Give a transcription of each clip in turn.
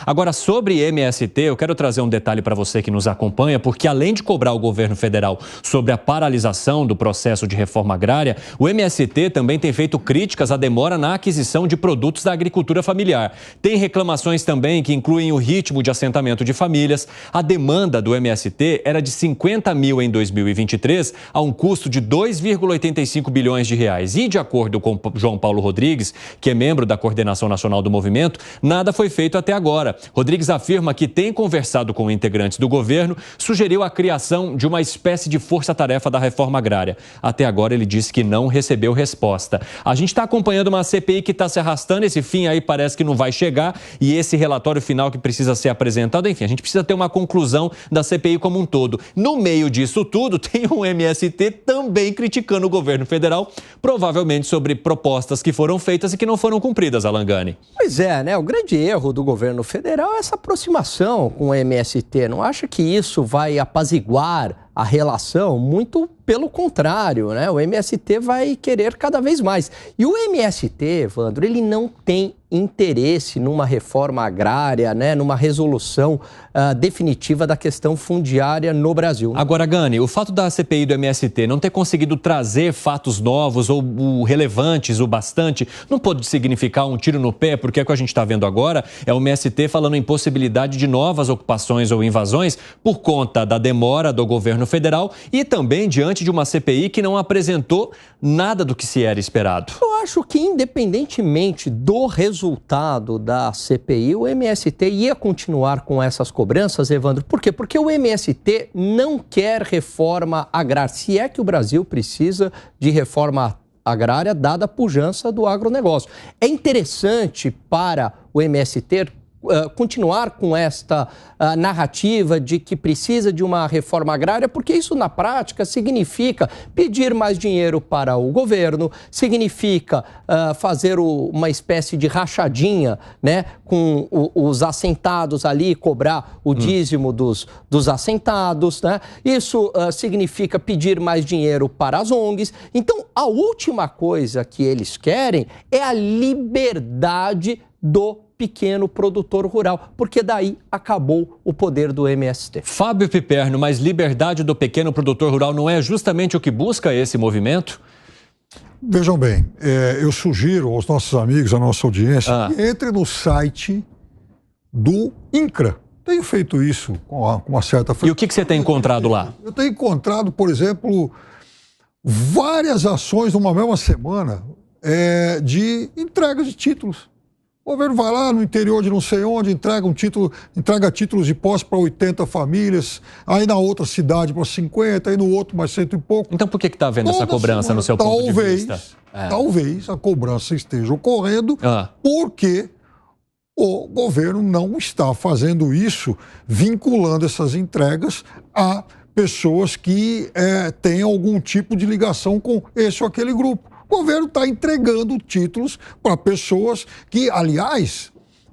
Agora, sobre MST, eu quero trazer um detalhe para você que nos acompanha, porque além de cobrar o governo federal sobre a paralisação do processo de reforma agrária, o MST também tem feito críticas à demora na aquisição de produtos da agricultura familiar. Tem reclamações também que incluem o ritmo de assentamento de famílias. A demanda do MST era de 50 mil em 2023, a um custo de 2,85 bilhões de reais. E de acordo com João Paulo Rodrigues, que é membro da coordenação nacional do movimento, nada foi feito até agora. Rodrigues afirma que tem conversado com integrantes do governo, sugeriu a criação de uma espécie de força-tarefa da reforma agrária. Até agora ele disse que não recebeu resposta. A gente está acompanhando uma CPI que está se arrastando, esse fim aí parece que não vai chegar e esse relatório final que precisa ser apresentado, enfim, a gente precisa ter uma conclusão da CPI como um todo. No meio disso tudo, tem um MST também criticando o governo federal, provavelmente sobre propostas que foram feitas e que não foram cumpridas, Alan Gani. Pois é, né? O grande erro do governo federal é essa aproximação com o MST. Não acha que isso vai apaziguar a relação? Muito pelo contrário, né? O MST vai querer cada vez mais. E o MST, Evandro, ele não tem interesse numa reforma agrária, né? Numa resolução definitiva da questão fundiária no Brasil. Agora, Gani, o fato da CPI do MST não ter conseguido trazer fatos novos ou relevantes o bastante, não pode significar um tiro no pé, porque o que a gente está vendo agora é o MST falando em possibilidade de novas ocupações ou invasões por conta da demora do governo federal e também diante de uma CPI que não apresentou nada do que se era esperado. Eu acho que, independentemente do resultado da CPI, o MST ia continuar com essas cobranças, Evandro. Por quê? Porque o MST não quer reforma agrária. Se é que o Brasil precisa de reforma agrária, dada a pujança do agronegócio. É interessante para o MST continuar com esta narrativa de que precisa de uma reforma agrária, porque isso na prática significa pedir mais dinheiro para o governo, significa fazer uma espécie de rachadinha, né, com os assentados ali, cobrar o dízimo dos assentados, né? Isso significa pedir mais dinheiro para as ONGs. Então, a última coisa que eles querem é a liberdade do pequeno produtor rural, porque daí acabou o poder do MST. Fábio Piperno, mas liberdade do pequeno produtor rural não é justamente o que busca esse movimento? Vejam bem, eu sugiro aos nossos amigos, à nossa audiência, que entre no site do INCRA. Tenho feito isso com uma certa frequência. E o que você tem encontrado lá? Eu tenho encontrado, por exemplo, várias ações numa mesma semana de entrega de títulos. O governo vai lá no interior de não sei onde, entrega títulos de posse para 80 famílias, aí na outra cidade para 50, aí no outro mais 100 e pouco. Então por que está havendo essa cobrança no seu ponto de vista? Talvez a cobrança esteja ocorrendo porque o governo não está fazendo isso, vinculando essas entregas a pessoas que têm algum tipo de ligação com esse ou aquele grupo. O governo está entregando títulos para pessoas que, aliás,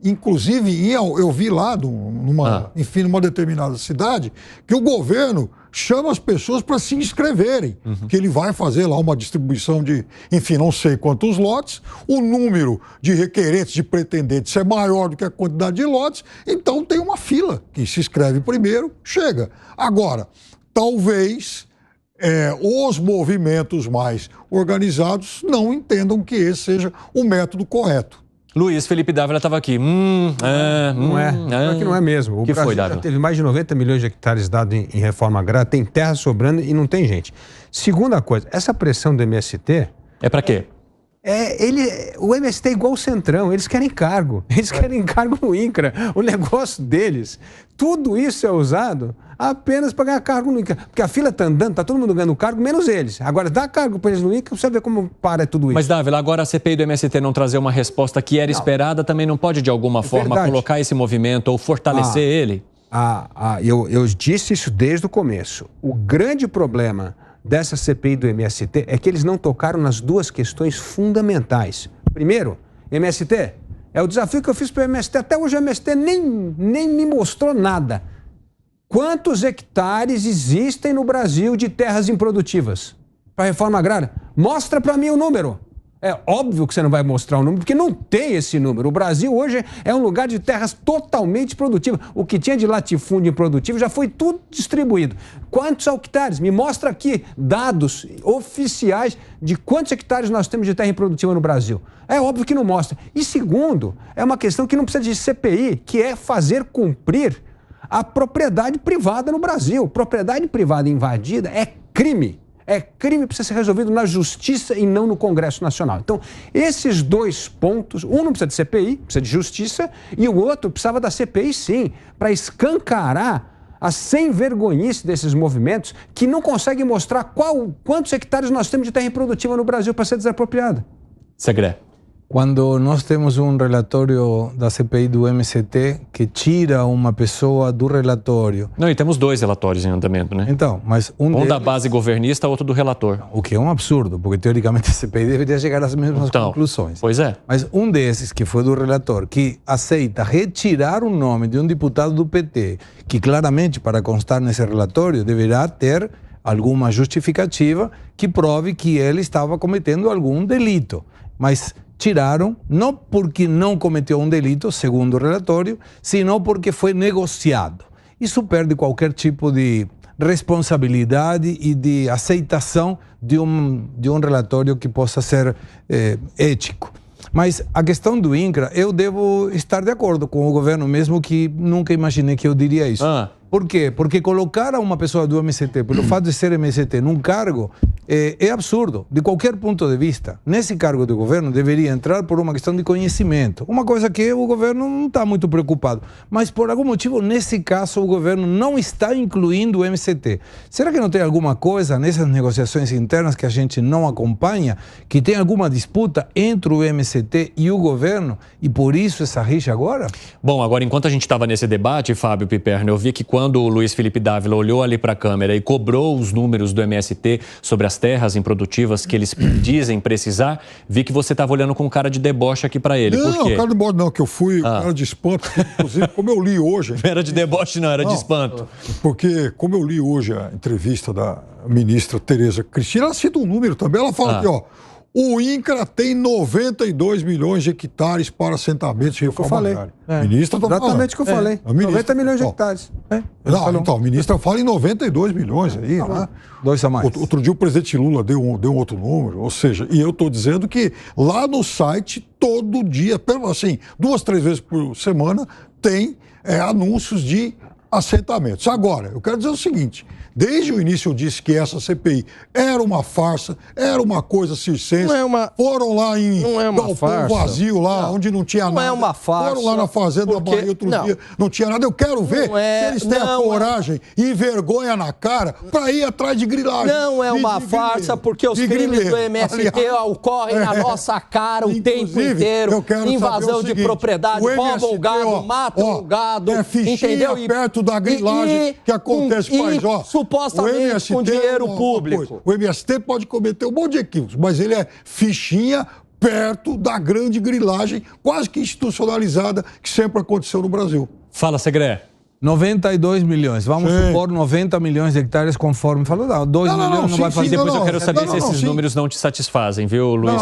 inclusive eu vi lá numa determinada cidade, que o governo chama as pessoas para se inscreverem, que ele vai fazer lá uma distribuição de, enfim, não sei quantos lotes, o número de requerentes, de pretendentes é maior do que a quantidade de lotes, então tem uma fila, que se inscreve primeiro, chega. Agora, talvez os movimentos mais organizados não entendam que esse seja o método correto. Luiz Felipe Dávila estava aqui. Não é que não é mesmo. O Brasil já teve mais de 90 milhões de hectares dados em reforma agrária, tem terra sobrando e não tem gente. Segunda coisa, essa pressão do MST... É para quê? O MST é igual o Centrão, eles querem cargo. Eles querem cargo no INCRA. O negócio deles, tudo isso é usado apenas para ganhar cargo no INCRA. Porque a fila está andando, está todo mundo ganhando cargo, menos eles. Agora, dá cargo para eles no INCRA, você vê como para tudo isso. Mas, Dávila, agora a CPI do MST não trazer uma resposta que era esperada, também não pode, de alguma forma, colocar esse movimento ou fortalecer ele? Eu disse isso desde o começo. O grande problema dessa CPI do MST é que eles não tocaram nas duas questões fundamentais. Primeiro, MST, é o desafio que eu fiz para o MST. Até hoje o MST nem me mostrou nada. Quantos hectares existem no Brasil de terras improdutivas para reforma agrária? Mostra para mim o número. É óbvio que você não vai mostrar o número, porque não tem esse número. O Brasil hoje é um lugar de terras totalmente produtivas. O que tinha de latifúndio improdutivo já foi tudo distribuído. Quantos hectares? Me mostra aqui dados oficiais de quantos hectares nós temos de terra improdutiva no Brasil. É óbvio que não mostra. E segundo, é uma questão que não precisa de CPI, que é fazer cumprir a propriedade privada no Brasil. Propriedade privada invadida é crime. É crime, precisa ser resolvido na Justiça e não no Congresso Nacional. Então, esses dois pontos, um não precisa de CPI, precisa de Justiça, e o outro precisava da CPI, sim, para escancarar a sem-vergonhice desses movimentos que não conseguem mostrar quantos hectares nós temos de terra improdutiva no Brasil para ser desapropriada. Segredo. Quando nós temos um relatório da CPI do MST que tira uma pessoa do relatório... Não, e temos 2 relatórios em andamento, né? Então, mas um da base governista, outro do relator. O que é um absurdo, porque teoricamente a CPI deveria chegar às mesmas conclusões. Pois é. Mas um desses, que foi do relator, que aceita retirar o nome de um deputado do PT, que claramente, para constar nesse relatório, deverá ter alguma justificativa que prove que ele estava cometendo algum delito. Mas tiraram, não porque não cometeu um delito, segundo o relatório, senão porque foi negociado. Isso perde qualquer tipo de responsabilidade e de aceitação de um relatório que possa ser ético. Mas a questão do INCRA, eu devo estar de acordo com o governo, mesmo que nunca imaginei que eu diria isso. Por quê? Porque colocar uma pessoa do MST, pelo fato de ser MST, num cargo, é absurdo, de qualquer ponto de vista. Nesse cargo do governo, deveria entrar por uma questão de conhecimento. Uma coisa que o governo não está muito preocupado. Mas, por algum motivo, nesse caso, o governo não está incluindo o MST. Será que não tem alguma coisa nessas negociações internas que a gente não acompanha, que tem alguma disputa entre o MST e o governo, e por isso essa rixa agora? Bom, agora, enquanto a gente estava nesse debate, Fábio Piperno, eu vi que quando o Luiz Felipe Dávila olhou ali para a câmera e cobrou os números do MST sobre as terras improdutivas que eles dizem precisar, vi que você estava olhando com cara de deboche aqui para ele. Não, por quê? cara de deboche não, que eu fui cara de espanto, inclusive, como eu li hoje... Não era de deboche não, era de espanto. Porque, como eu li hoje a entrevista da ministra Tereza Cristina, ela cita um número também, ela fala aqui, ó, o INCRA tem 92 milhões de hectares para assentamentos de reforma agrária. Ministra está falando. Exatamente o que eu falei. 90 milhões de hectares. Não, então, a ministra fala em 92 milhões aí, né? 2 a mais. Outro dia o presidente Lula deu um outro número, ou seja, e eu estou dizendo que lá no site, todo dia, assim, 2, 3 vezes por semana, tem anúncios de assentamentos. Agora, eu quero dizer o seguinte... Desde o início eu disse que essa CPI era uma farsa, era uma coisa circense. Foram lá em galpão vazio, lá onde não tinha nada. Não é uma farsa. Foram lá na Fazenda da Bahia outro dia, não tinha nada. Eu quero ver se eles têm a coragem e vergonha na cara para ir atrás de grilagem. Não é uma farsa, porque os crimes do MST ocorrem na nossa cara o tempo inteiro. Invasão de propriedade, roubam o gado, matam o gado, entendeu? Perto da grilagem que acontece no país, ó. Supostamente com dinheiro público. O MST pode cometer um monte de equívocos, mas ele é fichinha perto da grande grilagem, quase que institucionalizada, que sempre aconteceu no Brasil. Fala, Segredo. 92 milhões. Vamos supor 90 milhões de hectares, conforme falou. Não, 2 milhões não vai fazer. Depois eu quero saber se esses números não te satisfazem, viu, Luiz?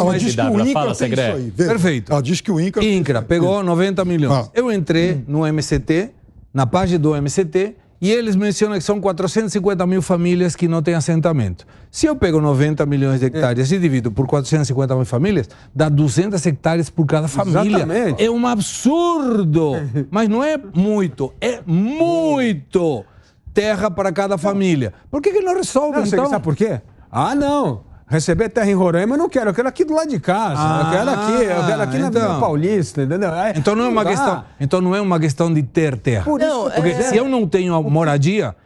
Fala, Segredo. Perfeito. Ela diz que o INCRA pegou 90 milhões. Eu entrei no MST, na página do MST, e eles mencionam que são 450 mil famílias que não têm assentamento. Se eu pego 90 milhões de hectares e divido por 450 mil famílias, dá 200 hectares por cada família. Exatamente. É um absurdo. Mas não é muito, é muito terra para cada família. Por que não resolve, então? Sabe por quê? Não. Receber terra em Roraima eu não quero, eu quero aqui do lado de casa. Eu quero aqui na Vila Paulista, entendeu? Então não é uma questão, então não é uma questão de ter terra. Porque se eu não tenho moradia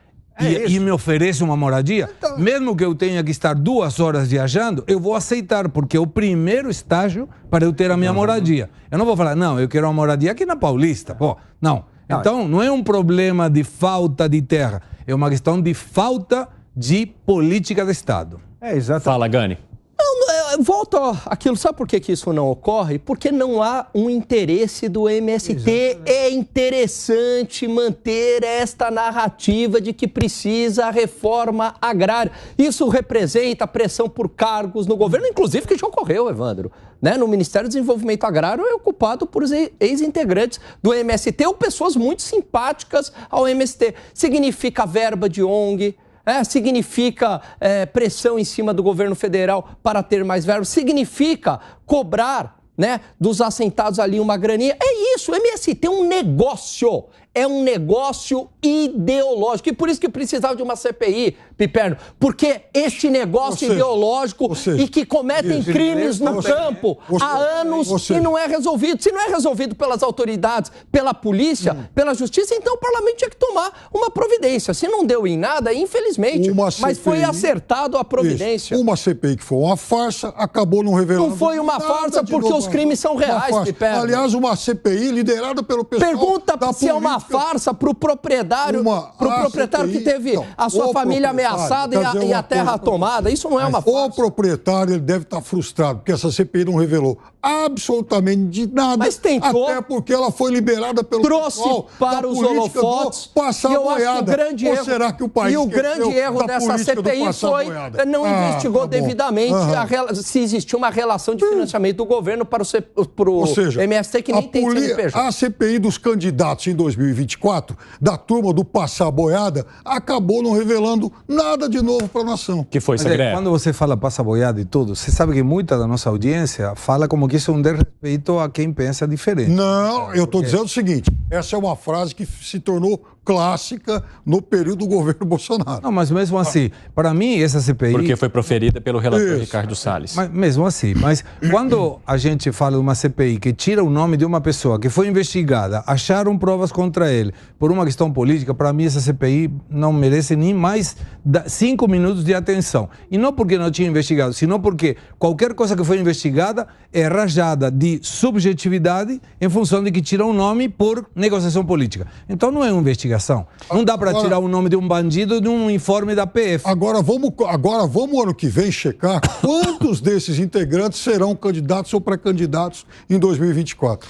e me oferece uma moradia, mesmo que eu tenha que estar 2 horas viajando, eu vou aceitar, porque é o primeiro estágio para eu ter a minha moradia. Eu não vou falar, não, eu quero uma moradia aqui na Paulista. Pô, não. Então não é um problema de falta de terra, é uma questão de falta de política de Estado. Exatamente. Fala, Gani. volto àquilo, sabe por que isso não ocorre? Porque não há um interesse do MST. Exatamente. É interessante manter esta narrativa de que precisa a reforma agrária. Isso representa pressão por cargos no governo, inclusive que já ocorreu, Evandro. Né? No Ministério do Desenvolvimento Agrário é ocupado por ex-integrantes do MST ou pessoas muito simpáticas ao MST. Significa verba de ONG, significa pressão em cima do governo federal para ter mais verba, significa cobrar, né, dos assentados ali uma graninha. É isso, o MST é um negócio. É um negócio ideológico. E por isso que precisava de uma CPI, Piperno. Porque este negócio ideológico e que cometem crimes no campo há anos e não é resolvido. Se não é resolvido pelas autoridades, pela polícia, pela justiça, então o parlamento tinha que tomar uma providência. Se não deu em nada, infelizmente, mas foi acertado a providência. Isso. Uma CPI que foi uma farsa, acabou não revelando. Não foi uma farsa porque os crimes são reais, Piperno. Aliás, uma CPI liderada pelo pessoal Pergunta da se é uma farsa para o proprietário, que teve a sua família ameaçada e a terra tomada. Isso não é uma farsa. O proprietário ele deve estar frustrado, porque essa CPI não revelou absolutamente de nada. Mas tentou. Até porque ela foi liberada pelo pessoal para os holofotes. Passar e eu acho que o grande erro, será que o país dessa CPI foi não investigou devidamente se existiu uma relação de financiamento do governo para o MST que nem tem CNPJ. A CPI dos candidatos em 2024, da turma do passar boiada, acabou não revelando nada de novo para a nação. Que foi, Segré? Quando você fala passa boiada e tudo, você sabe que muita da nossa audiência fala como que isso é um desrespeito a quem pensa diferente. Não, eu estou dizendo o seguinte, essa é uma frase que se tornou clássica no período do governo Bolsonaro. Não, mas mesmo assim, para mim, essa CPI... Porque foi proferida pelo relator Ricardo Salles. Mas, mesmo assim, mas quando a gente fala de uma CPI que tira o nome de uma pessoa que foi investigada, acharam provas contra ele por uma questão política, para mim essa CPI não merece nem mais 5 minutos de atenção. E não porque não tinha investigado, senão porque qualquer coisa que foi investigada é rajada de subjetividade em função de que tira um nome por negociação política. Então não é uma investigação. Não dá para tirar o nome de um bandido de um informe da PF. Agora vamos ano que vem checar quantos desses integrantes serão candidatos ou pré-candidatos em 2024.